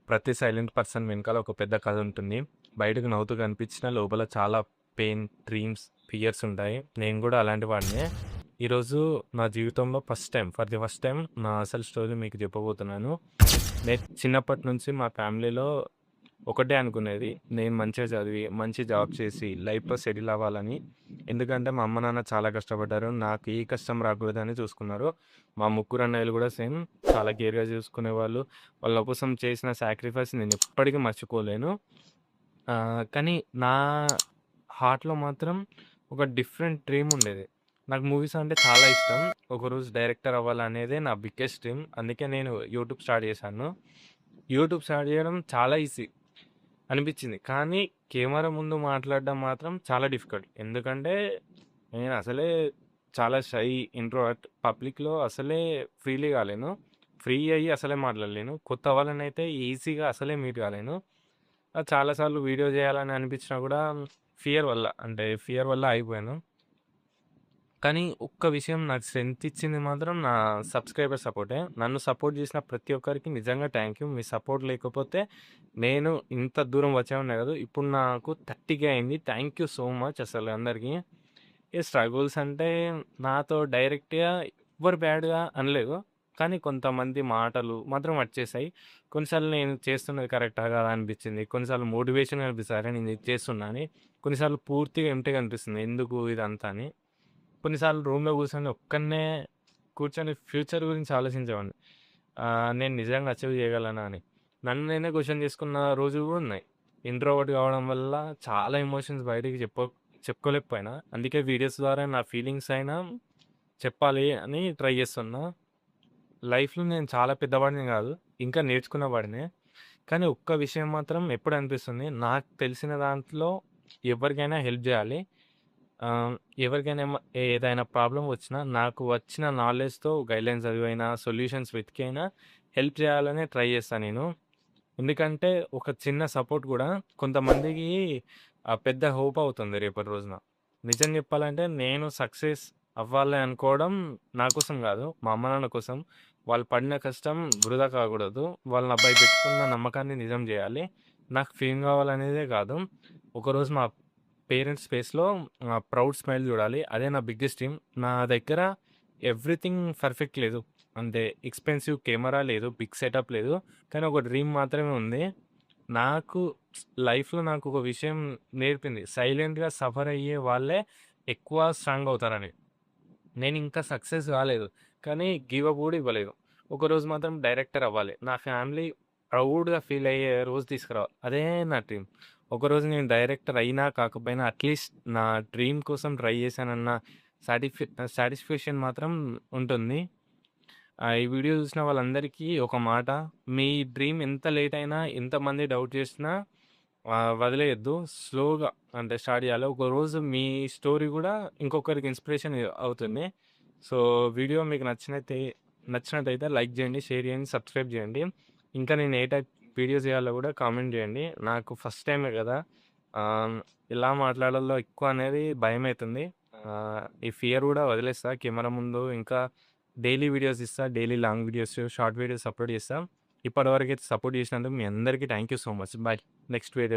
ప్రతి silent person వెనకాల ఒక పెద్ద కథ ఉంటుంది. బయటకు నవ్వుతూ కనిపించిన లోపల చాలా పెయిన్, డ్రీమ్స్, ఫియర్స్ ఉంటాయి. నేను కూడా అలాంటి వాడినే. ఈరోజు నా జీవితంలో ఫర్ ది ఫస్ట్ టైం నా అసలు స్టోరీ మీకు చెప్పబోతున్నాను. నేను చిన్నప్పటి నుంచి మా ఫ్యామిలీలో ఒకటే అనుకునేది. నేను మంచిగా చదివి, మంచి జాబ్ చేసి, లైఫ్‌లో సెటిల్ అవ్వాలని. ఎందుకంటే మా అమ్మ, నాన్న చాలా కష్టపడ్డారు. నాకు ఏ కష్టం రాకూడదని చూసుకున్నారు. మా ముగ్గురు అన్నయ్యలు కూడా సేమ్ చాలా కేర్‌గా చూసుకునేవాళ్ళు. వాళ్ళ కోసం చేసిన సాక్రిఫైస్ నేను ఎప్పటికీ మర్చిపోలేను. కానీ నా హార్ట్‌లో మాత్రం ఒక డిఫరెంట్ డ్రీమ్ ఉండేది. నాకు మూవీస్ అంటే చాలా ఇష్టం. ఒకరోజు డైరెక్టర్ అవ్వాలనేదే నా బిగ్గెస్ట్ డ్రీమ్. అందుకే నేను యూట్యూబ్ స్టార్ట్ చేశాను. యూట్యూబ్ స్టార్ట్ చేయడం చాలా ఈజీ అనిపించింది. కానీ కెమెరా ముందు మాట్లాడడం మాత్రం చాలా డిఫికల్ట్. ఎందుకంటే నేను అసలే చాలా షై, ఇంట్రోవర్ట్. పబ్లిక్‌లో అసలే ఫ్రీలీ కాలేను. ఫ్రీ అయ్యి అసలే మాట్లాడలేను. కొత్త వాళ్ళనైతే ఈజీగా అసలే మీట్ కాలేను. చాలా సార్లు వీడియో చేయాలని అనిపించినా కూడా ఫియర్ వల్ల ఆగిపోయాను. కానీ ఒక్క విషయం నాకు స్ట్రెంత్ ఇచ్చింది మాత్రం నా సబ్‌స్క్రైబర్ సపోర్టే. నన్ను సపోర్ట్ చేసిన ప్రతి ఒక్కరికి నిజంగా థ్యాంక్ యూ. మీ సపోర్ట్ లేకపోతే నేను ఇంత దూరం వచ్చేవాడిని కాదు. ఇప్పుడు నాకు 30,000 అయింది. థ్యాంక్ యూ సో మచ్ అసలు అందరికి. ఈ స్ట్రగుల్స్ అంటే నాతో డైరెక్ట్‌గా ఎవ్వరు బ్యాడ్‌గా అనలేదు. కానీ కొంతమంది మాటలు మాత్రం వచ్చేసాయి. కొన్నిసార్లు నేను చేస్తున్నది కరెక్టా కాదా అనిపించింది. కొన్నిసార్లు మోటివేషన్‌గా అనిపిస్తది. అరే! నేను ఇది చేస్తున్నా అని. కొన్నిసార్లు పూర్తిగా ఎంప్టీగా అనిపిస్తుంది. ఎందుకు ఇదంతా అని. కొన్నిసార్లు రూమ్‌లో కూర్చొని ఒక్కడినే కూర్చొని ఫ్యూచర్ గురించి ఆలోచించేవాడిని. నేను నిజంగా అచీవ్ చేయగలనా అని. నన్ను నేనే క్వెషన్ చేసుకున్న రోజులు కూడా ఉన్నాయి. ఇంట్రోవర్ట్ కావడం వల్ల చాలా ఎమోషన్స్ బయటికి చెప్పుకోలేకపోయినా. అందుకే వీడియోస్ ద్వారా నా ఫీలింగ్స్ అయినా చెప్పాలి అని ట్రై చేస్తున్నా. లైఫ్‌లో నేను చాలా పెద్దవాడిని కాదు. ఇంకా నేర్చుకునేవాడినే. కానీ ఒక్క విషయం మాత్రం ఎప్పుడు అనిపిస్తుంది. నాకు తెలిసిన దాంట్లో ఎవరికైనా హెల్ప్ చేయాలి. ఎవరికైనా ఏదైనా ప్రాబ్లమ్ వచ్చినా, నాకు వచ్చిన నాలెడ్జ్‌తో గైడ్‌లైన్స్ చదివైనా, సొల్యూషన్స్ వెతికైనా హెల్ప్ చేయాలనే ట్రై చేస్తా నేను. ఎందుకంటే, ఒక చిన్న సపోర్ట్ గూడా కొంతమందికి పెద్ద హోప్ అవుతుంది రేపటి రోజున. నిజం చెప్పాలంటే, నేను సక్సెస్ అవ్వాలి అనుకోవడం నా కోసం గాదు, మా అమ్మ, నాన్న కోసం. వాళ్ళు పడిన కష్టం వృధా కాకూడదు. వాళ్ళు నాపై పెట్టుకున్న నమ్మకాన్ని నిజం జేయాలి. నాకు ఫేమ్ కావాలనేదే కాదు. ఒకరోజు మా పేరెంట్స్ ఫేస్‌లో ప్రౌడ్ స్మైల్ చూడాలి. అదే నా బిగ్గెస్ట్ డ్రీమ్. నా దగ్గర ఎవ్రీథింగ్ పర్ఫెక్ట్ లేదు. అంటే ఎక్స్‌పెన్సివ్ కెమెరా లేదు. బిగ్ సెటప్ లేదు. కానీ ఒక డ్రీమ్ మాత్రమే ఉంది. నాకు లైఫ్‌లో నాకొక విషయం నేర్పింది. సైలెంట్‌గా సఫర్ అయ్యే వాళ్ళే ఎక్కువ స్ట్రాంగ్ అవుతారని. నేనింకా సక్సెస్ కాలేదు. కానీ గివ్ అప్ కూడా ఇవ్వలేదు. ఒకరోజు మాత్రం డైరెక్టర్ అవ్వాలి. నా ఫ్యామిలీ ప్రౌడ్‌గా ఫీల్ అయ్యే రోజు తీసుకురావాలి. అదే నా డ్రీమ్. ఒకరోజు నేను డైరెక్టర్ అయినా కాకపోయినా అట్‌లీస్ట్ నా డ్రీమ్ కోసం ట్రై చేశానన్న సాటిస్ఫాక్షన్ మాత్రం ఉంటుంది. ఈ వీడియో చూసిన వాళ్ళందరికీ ఒక మాట, మీ డ్రీమ్ ఎంత లేట్ అయినా, ఎంతమంది డౌట్ చేసినా వదిలేయొద్దు. స్లోగా అంటే స్టార్ట్ చేయాలి. ఒకరోజు మీ స్టోరీ కూడా ఇంకొకరికి ఇన్స్పిరేషన్ అవుతుంది. సో, వీడియో మీకు నచ్చినట్టయితే లైక్ చేయండి, షేర్ చేయండి, సబ్స్క్రైబ్ చేయండి. ఇంకా నేను ఏ టైప్ వీడియోస్ చేయాలో కూడా కామెంట్ చేయండి. నాకు ఫస్ట్ టైమే కదా! ఆహ్, ఎలా మాట్లాడాలో ఎక్కువ అనేది భయమైతుంది. ఈ ఫియర్ కూడా వదిలేస్తా. కెమెరా ముందు ఇంకా డైలీ వీడియోస్ ఇస్తా. Daily long videos, short videos upload చేస్తా. ఇప్పటివరకైతే సపోర్ట్ చేసినందుకు మీ అందరికీ thank you so much. Bye. Next video